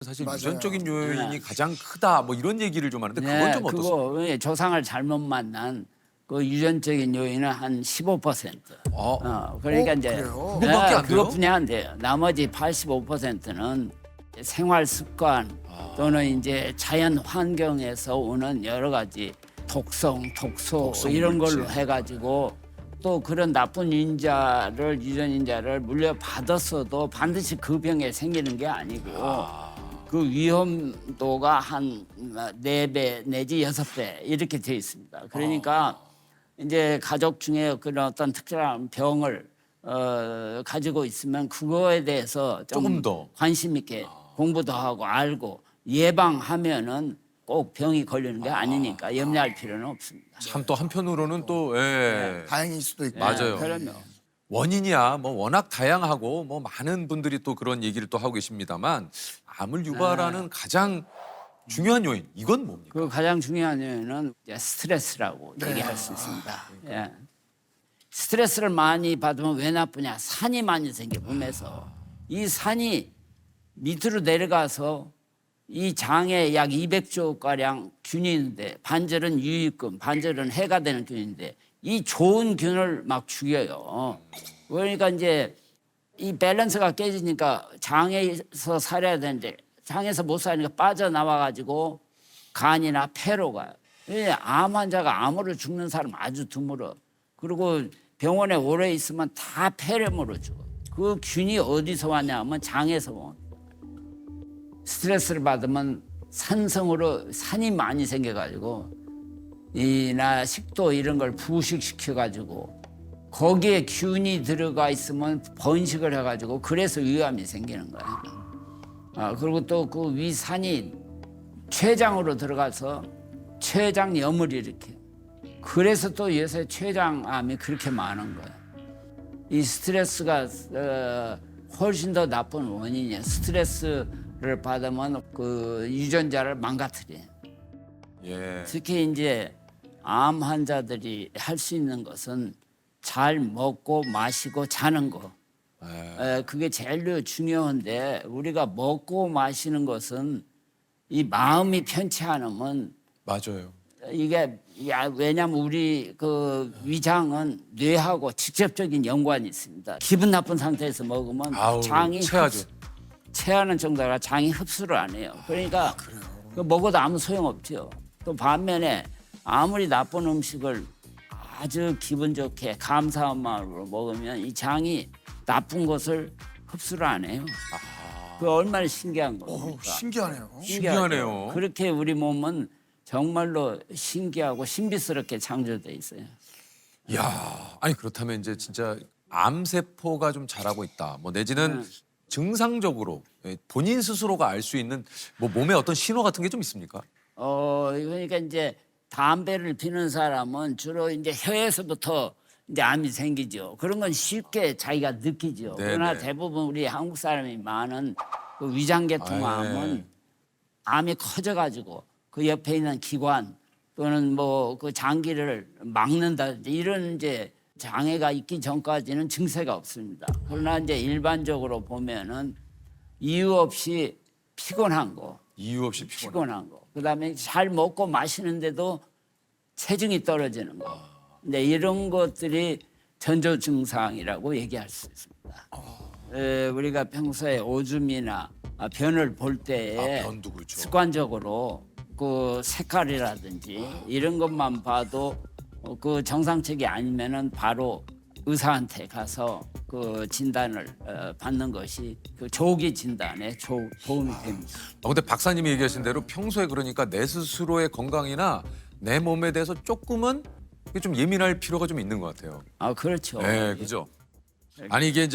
사실 맞아요. 유전적인 요인이 네. 가장 크다 뭐 이런 얘기를 좀 하는데 그건 좀 어떻습니까? 그거 조상을 잘못 만난 그 유전적인 요인은 한 15%. 그러니까 이제 그래요? 그거밖에 안 돼요? 그것뿐이 안 돼요. 나머지 85%는 생활 습관 또는 이제 자연 환경에서 오는 여러 가지 독성, 독소 이런 걸로 물질. 해가지고 또 그런 나쁜 유전인자를 물려받았어도 반드시 그 병에 생기는 게 아니고 그 위험도가 한 4배 내지 6배 이렇게 돼 있습니다. 그러니까 이제 가족 중에 그런 어떤 특별한 병을 가지고 있으면 그거에 대해서 좀 조금 더. 관심 있게 공부도 하고 알고 예방하면은 꼭 병이 걸리는 게 아니니까 염려할 필요는 없습니다. 참 또 한편으로는 또 예. 다행일 수도 있고. 맞아요. 그러면 원인이야 뭐 워낙 다양하고 뭐 많은 분들이 또 그런 얘기를 또 하고 계십니다만 암을 유발하는 가장 중요한 요인 이건 뭡니까? 그 가장 중요한 요인은 이제 스트레스라고 얘기할 수 있습니다. 예. 스트레스를 많이 받으면 왜 나쁘냐? 산이 많이 생겨 몸에서. 이 산이 밑으로 내려가서 이 장에 약 200조 가량 균이 있는데 반절은 유익균, 반절은 해가 되는 균인데 이 좋은 균을 막 죽여요. 그러니까 이제 이 밸런스가 깨지니까 장에서 살아야 되는데 장에서 못 사니까 빠져나와 가지고 간이나 폐로 가요. 암 환자가 암으로 죽는 사람 아주 드물어. 그리고 병원에 오래 있으면 다 폐렴으로 죽어. 그 균이 어디서 왔냐면 장에서 온. 스트레스를 받으면 산성으로 산이 많이 생겨가지고 이나 식도 이런 걸 부식시켜가지고 거기에 균이 들어가 있으면 번식을 해가지고 그래서 위암이 생기는 거예요. 그리고 또 그 위산이 췌장으로 들어가서 췌장염을 일으켜요. 그래서 또 요새 췌장암이 그렇게 많은 거예요. 이 스트레스가 훨씬 더 나쁜 원인이에요. 스트레스를 받으면 그 유전자를 망가뜨려요. 예. 특히 이제 암 환자들이 할 수 있는 것은 잘 먹고 마시고 자는 거. 그게 제일 중요한데 우리가 먹고 마시는 것은 이 마음이 편치 않으면 맞아요. 이게 왜냐하면 우리 그 위장은 뇌하고 직접적인 연관이 있습니다. 기분 나쁜 상태에서 먹으면 아우, 장이 체하죠. 체하는 정도라 장이 흡수를 안 해요. 그러니까 그 먹어도 아무 소용없죠. 또 반면에 아무리 나쁜 음식을 아주 기분 좋게 감사한 마음으로 먹으면 이 장이 나쁜 것을 흡수를 안 해요. 그 얼마나 신기한 겁니까? 신기하네요. 신기하네요. 그렇게 우리 몸은 정말로 신기하고 신비스럽게 창조돼 있어요. 야, 아니 그렇다면 이제 진짜 암 세포가 좀 자라고 있다. 뭐 내지는 증상적으로 본인 스스로가 알 수 있는 뭐 몸에 어떤 신호 같은 게 좀 있습니까? 그러니까 이제 담배를 피는 사람은 주로 이제 혀에서부터 이제 암이 생기죠. 그런 건 쉽게 자기가 느끼죠. 네네. 그러나 대부분 우리 한국 사람이 많은 그 위장계통 암은 암이 커져가지고 그 옆에 있는 기관 또는 뭐 그 장기를 막는다든지 이런 이제 장애가 있기 전까지는 증세가 없습니다. 그러나 이제 일반적으로 보면은 이유 없이 피곤한 거, 이유 없이 피곤한 거. 그다음에 잘 먹고 마시는데도 체중이 떨어지는 거. 근데 이런 것들이 전조 증상이라고 얘기할 수 있습니다. 우리가 평소에 오줌이나 변을 볼 때에 변도 그렇죠. 습관적으로 그 색깔이라든지 이런 것만 봐도 그 정상적이 아니면은 바로 의사한테 가서 그 진단을 받는 것이 그 조기 진단에 도움이 됩니다. 근데 박사님이 얘기하신 대로 평소에 그러니까 내 스스로의 건강이나 내 몸에 대해서 조금은 좀 예민할 필요가 좀 있는 것 같아요. 그렇죠. 네, 그죠? 아니 이게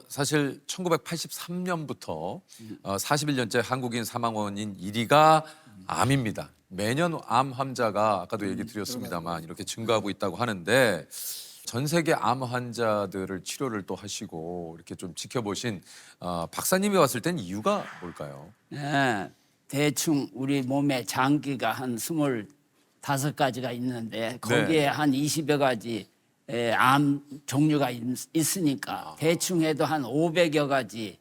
사실 1983년부터 41년째 한국인 사망 원인 1위가 암입니다. 매년 암 환자가 아까도 얘기 드렸습니다만 이렇게 증가하고 있다고 하는데 전 세계 암 환자들을 치료를 또 하시고 이렇게 좀 지켜보신 박사님이 왔을 땐 이유가 뭘까요? 네, 대충 우리 몸에 장기가 한 25가지가 있는데 거기에 한 20여 가지 암 종류가 있으니까 대충 해도 한 500여 가지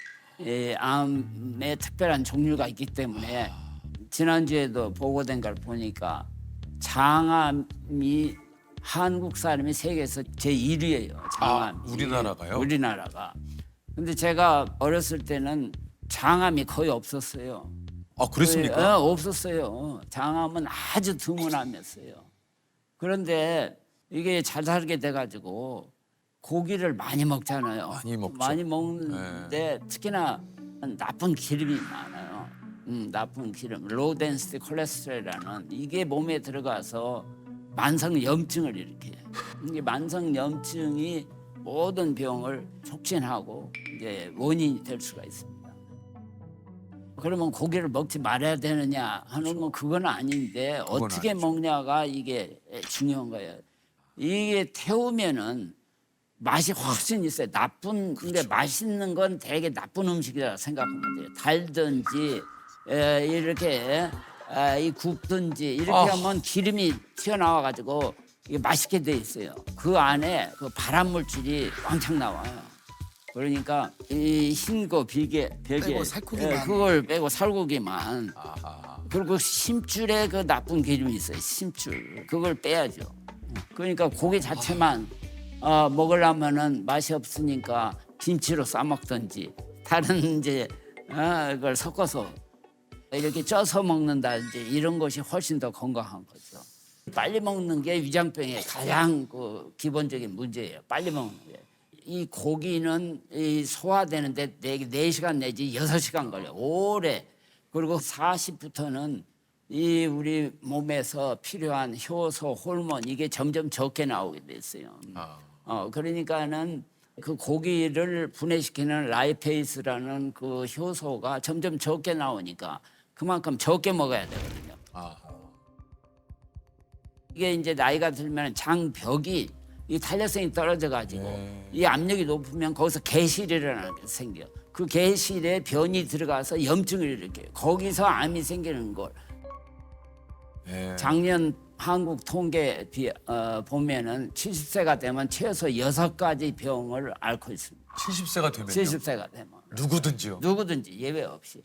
암의 특별한 종류가 있기 때문에 지난주에도 보고된 걸 보니까 장암이 한국 사람이 세계에서 제1위예요. 장암이. 우리나라가요? 우리나라가. 근데 제가 어렸을 때는 장암이 거의 없었어요. 아, 그랬습니까? 없었어요. 장암은 아주 드문암이었어요. 그런데 이게 잘 살게 돼가지고 고기를 많이 먹잖아요. 많이 먹죠. 많이 먹는데 특히나 나쁜 기름이 많아요. 나쁜 기름, 로우 덴시티 콜레스테롤이라는 이게 몸에 들어가서 만성 염증을 일으켜요. 이게 만성 염증이 모든 병을 촉진하고 이제 원인이 될 수가 있습니다. 그러면 고기를 먹지 말아야 되느냐 하는 건 그건 아닌데 어떻게 아니죠. 먹냐가 이게 중요한 거예요. 이게 태우면은 맛이 훨씬 있어요. 근데 맛있는 건 되게 나쁜 음식이라 생각하면 돼요. 달든지 이렇게 이 굽든지 이렇게 하면 기름이 튀어나와 가지고 이게 맛있게 돼 있어요. 그 안에 그 발암 물질이 왕창 나와요. 그러니까 이 흰 거 벽에 빼고 살코기만. 그걸 빼고 살코기만. 아하. 그리고 심줄에 그 나쁜 기름이 있어요. 심줄 그걸 빼야죠. 그러니까 고기 자체만 먹으려면은 맛이 없으니까 김치로 싸 먹든지 다른 이제 그걸 섞어서 이렇게 쪄서 먹는다든지 이런 것이 훨씬 더 건강한 거죠. 빨리 먹는 게 위장병의 가장 그 기본적인 문제예요. 빨리 먹는 게. 이 고기는 이 소화되는데 4시간 내지 6시간 걸려요. 오래. 그리고 40부터는 이 우리 몸에서 필요한 효소, 호르몬 이게 점점 적게 나오게 됐어요. 그러니까는 그 고기를 분해시키는 라이페이스라는 그 효소가 점점 적게 나오니까 그만큼 적게 먹어야 되거든요. 아하. 이게 이제 나이가 들면 장벽이 이 탄력성이 떨어져 가지고 이 압력이 높으면 거기서 개실이라는 게 생겨. 그 개실에 변이 들어가서 염증을 일으켜요. 거기서 암이 생기는 걸. 작년 한국 통계 보면은 70세가 되면 최소 6가지 병을 앓고 있습니다. 70세가 되면요? 70세가 되면 누구든지요? 누구든지 예외 없이.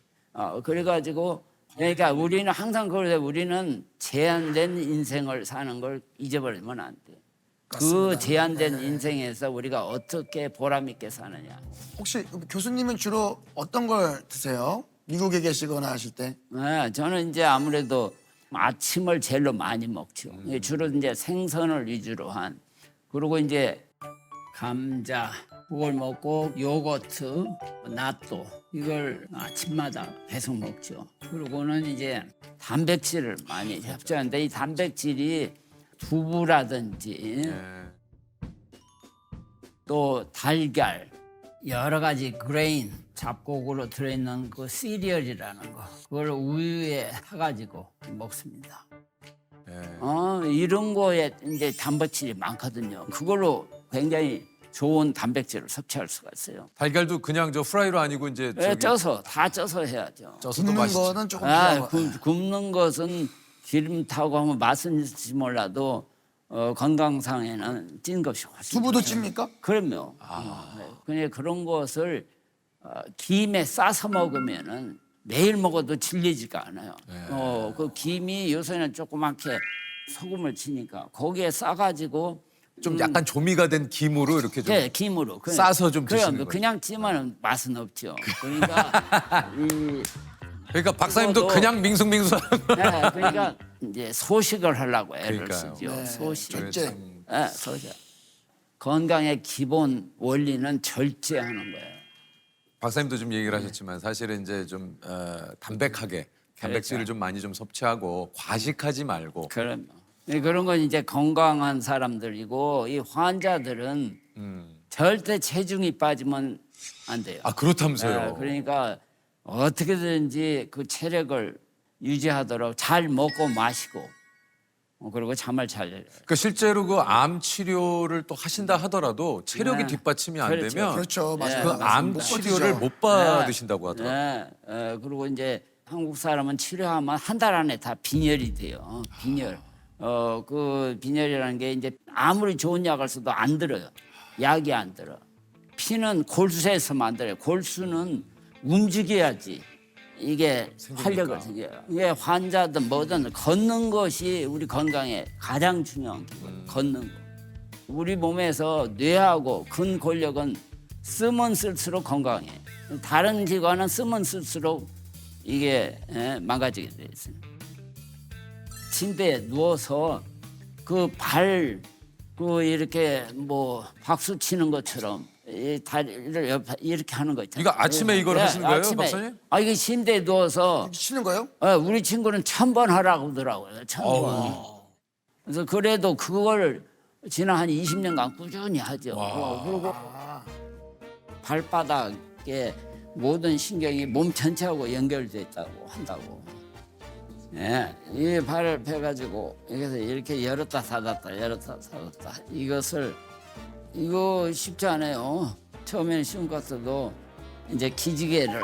그래가지고 그러니까 우리는 항상 그러되 우리는 제한된 인생을 사는 걸 잊어버리면 안 돼. 그 맞습니다. 제한된 인생에서 우리가 어떻게 보람 있게 사느냐. 혹시 교수님은 주로 어떤 걸 드세요? 미국에 계시거나 하실 때? 저는 이제 아무래도 아침을 제일로 많이 먹죠. 주로 이제 생선을 위주로 한. 그리고 이제 감자 그걸 먹고 요거트, 낫또 이걸 아침마다 계속 먹죠. 그리고는 이제 단백질을 많이 섭취하는데 이 단백질이 두부라든지 또 달걀 여러 가지 그레인 잡곡으로 들어있는 그 시리얼이라는 거 그걸 우유에 타가지고 먹습니다. 이런 거에 이제 단백질이 많거든요. 그걸로 굉장히 좋은 단백질을 섭취할 수가 있어요. 달걀도 그냥 저 프라이로 아니고 이제 저기 쪄서 다 쪄서 해야죠. 쪄서도 굽는 맛있지. 거는 조금 필요한 거. 굽는 것은 기름 타고 하면 맛은 있을지 몰라도 건강상에는 찐 것이 훨씬 두부도 좋죠. 찝니까? 그럼요. 그냥 그런 것을 김에 싸서 먹으면은 매일 먹어도 질리지가 않아요. 그 김이 요새는 조그맣게 소금을 치니까 거기에 싸가지고 좀 약간 조미가 된 김으로 이렇게 좀 김으로 싸서 좀 드시는 거죠. 그냥 찌면은 맛은 없죠. 그러니까 그러니까 박사님도 그거도- 그냥 밍숭밍숭한 그러니까 이제 소식을 하려고 애를 그러니까요. 쓰죠. 네, 소식. 절제. 소식. 건강의 기본 원리는 절제하는 거예요. 박사님도 좀 얘기를 하셨지만 사실은 이제 좀 담백하게 단백질을 좀 많이 좀 섭취하고 과식하지 말고 그럼요. 그런 건 이제 건강한 사람들이고 이 환자들은 절대 체중이 빠지면 안 돼요. 아 그렇다면서요. 그러니까 어떻게든지 그 체력을 유지하도록 잘 먹고 마시고 그리고 잠을 잘 자요. 그러니까 실제로 그 암 치료를 또 하신다 하더라도 체력이 네. 뒷받침이 안 그렇죠. 되면 그렇죠. 맞아요. 그 암 못 치료를 버티죠. 못 받으신다고 하더라고요. 그리고 이제 한국 사람은 치료하면 한 달 안에 다 빈혈이 돼요. 빈혈. 그 빈혈이라는 게 이제 아무리 좋은 약을 써도 안 들어요. 약이 안 들어. 피는 골수에서 만들어요. 골수는 움직여야지 이게 활력을 생겨요. 이게 환자든 뭐든 걷는 것이 우리 건강에 가장 중요한 기본. 걷는 거. 우리 몸에서 뇌하고 근골격은 쓰면 쓸수록 건강해. 다른 기관은 쓰면 쓸수록 이게 망가지게 돼 있어요. 침대에 누워서 그 이렇게 뭐 박수 치는 것처럼 이 다리를 옆에 이렇게 하는 거 있잖아요. 이거 아침에 이걸 하시는 거예요, 박사님? 이게 침대에 누워서 치는 거예요? 우리 친구는 1000번 하라고 하더라고요. 1000번. 그래서 그래도 그걸 지난 한 20년간 꾸준히 하죠. 그리고 발바닥에 모든 신경이 몸 전체하고 연결돼 있다고 한다고. 예, 이 발을 펴가지고 여기서 이렇게 열었다 닫았다 열었다 닫았다 이거 쉽지 않아요. 처음에는 쉬운 것 같아도 이제 기지개를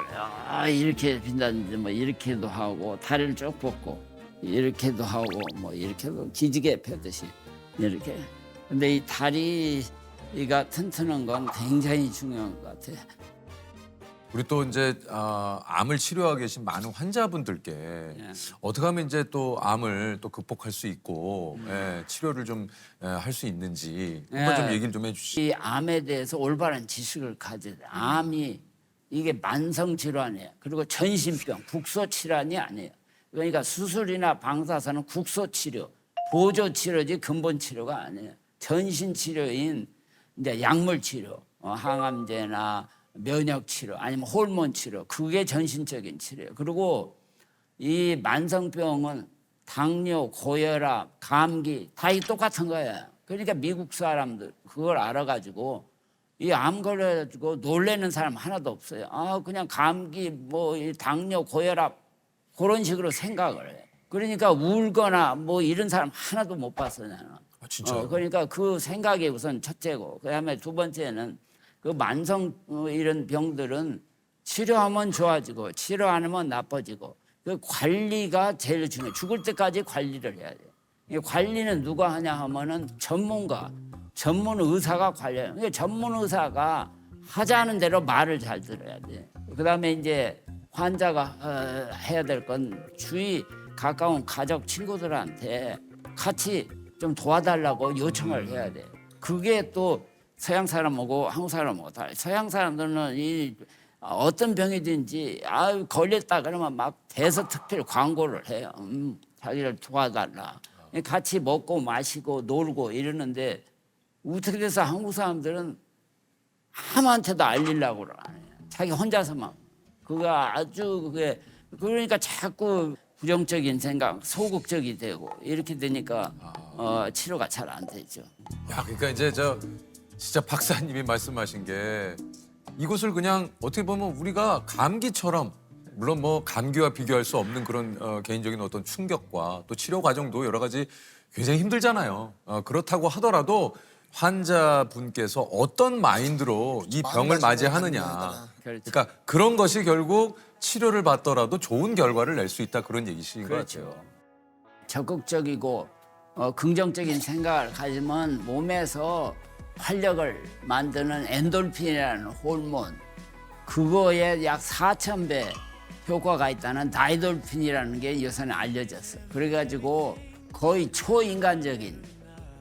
이렇게 빈다든지 뭐 이렇게도 하고 다리를 쭉 뻗고 이렇게도 하고 뭐 이렇게도 기지개 펴듯이 이렇게. 근데 이 다리가 튼튼한 건 굉장히 중요한 것 같아요. 우리 또 이제 암을 치료하고 계신 많은 환자분들께 어떻게 하면 이제 또 암을 또 극복할 수 있고 치료를 좀 할 수 있는지 한번 좀 얘기를 좀 해주시죠. 이 암에 대해서 올바른 지식을 가져야 돼. 암이 이게 만성 질환이에요. 그리고 전신병, 국소 질환이 아니에요. 그러니까 수술이나 방사선은 국소 치료, 보조 치료지 근본 치료가 아니에요. 전신 치료인 이제 약물 치료, 항암제나 면역 치료 아니면 호르몬 치료 그게 전신적인 치료예요. 그리고 이 만성병은 당뇨, 고혈압, 감기 다 이 똑같은 거예요. 그러니까 미국 사람들 그걸 알아가지고 이 암 걸려가지고 놀래는 사람 하나도 없어요. 그냥 감기, 뭐 이 당뇨, 고혈압 그런 식으로 생각을 해요. 그러니까 울거나 뭐 이런 사람 하나도 못 봤어요 나는. 진짜요? 그러니까 그 생각이 우선 첫째고 그다음에 두 번째는 그 만성 이런 병들은 치료하면 좋아지고 치료 안 하면 나빠지고 그 관리가 제일 중요해요. 죽을 때까지 관리를 해야 돼요. 이 관리는 누가 하냐 하면은 전문가, 전문 의사가 관리해요. 그러니까 전문 의사가 하자는 대로 말을 잘 들어야 돼. 그다음에 이제 환자가 해야 될 건 주위 가까운 가족 친구들한테 같이 좀 도와달라고 요청을 해야 돼. 그게 또 서양 사람하고 한국 사람하고 달라요. 서양 사람들은 이 어떤 병이든지 걸렸다 그러면 막 대서특필 광고를 해요. 자기를 도와달라. 같이 먹고 마시고 놀고 이러는데 어떻게 돼서 한국 사람들은 아무한테도 알리려고 안 해요. 자기 혼자서만. 그거 아주 그게 그러니까 자꾸 부정적인 생각, 소극적이 되고 이렇게 되니까 치료가 잘 안 되죠. 야, 그러니까 이제 진짜 박사님이 말씀하신 게 이것을 그냥 어떻게 보면 우리가 감기처럼 물론 뭐 감기와 비교할 수 없는 그런 개인적인 어떤 충격과 또 치료 과정도 여러 가지 굉장히 힘들잖아요. 그렇다고 하더라도 환자분께서 어떤 마인드로 이 병을 맞이하느냐. 그러니까 그런 것이 결국 치료를 받더라도 좋은 결과를 낼 수 있다 그런 얘기신 것 같아요. 적극적이고 긍정적인 생각을 가지면 몸에서 활력을 만드는 엔돌핀이라는 호르몬 그거에 약 4000배 효과가 있다는 다이돌핀이라는 게 요새는 알려졌어요. 그래가지고 거의 초인간적인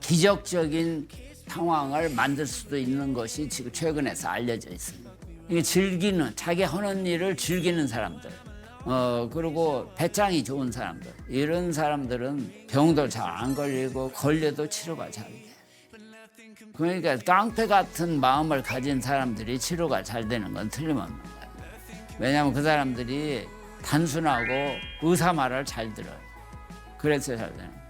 기적적인 상황을 만들 수도 있는 것이 지금 최근에서 알려져 있습니다. 이게 즐기는 자기 하는 일을 즐기는 사람들 그리고 배짱이 좋은 사람들 이런 사람들은 병도 잘 안 걸리고 걸려도 치료가 잘 돼. 그러니까 깡패 같은 마음을 가진 사람들이 치료가 잘 되는 건 틀림없는 거예요. 왜냐하면 그 사람들이 단순하고 의사 말을 잘 들어요. 그래서 잘 되는 거예요.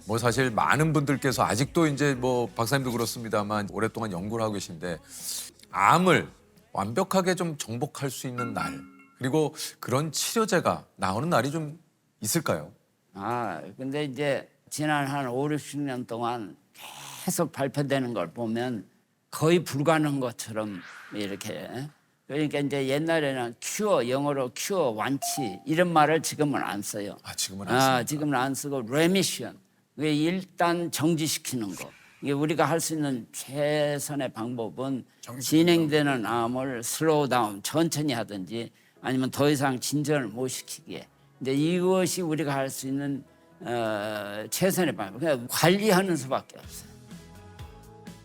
뭐 사실 많은 분들께서 아직도 이제 뭐 박사님도 그렇습니다만 오랫동안 연구를 하고 계신데 암을 완벽하게 좀 정복할 수 있는 날 그리고 그런 치료제가 나오는 날이 좀 있을까요? 근데 이제 지난 한 5, 60년 동안 계속 발표되는 걸 보면 거의 불가능한 것처럼 이렇게 그러니까 이제 옛날에는 큐어 영어로 큐어 완치 이런 말을 지금은 안 써요. 지금은 안 씁니다. 지금은 안 쓰고 레미션 그게 일단 정지시키는 거 이게 우리가 할 수 있는 최선의 방법은 진행되는 암을 슬로우 다운, 천천히 하든지 아니면 더 이상 진전을 못 시키게. 근데 이것이 우리가 할 수 있는 최선의 방법. 그냥 관리하는 수밖에 없어요.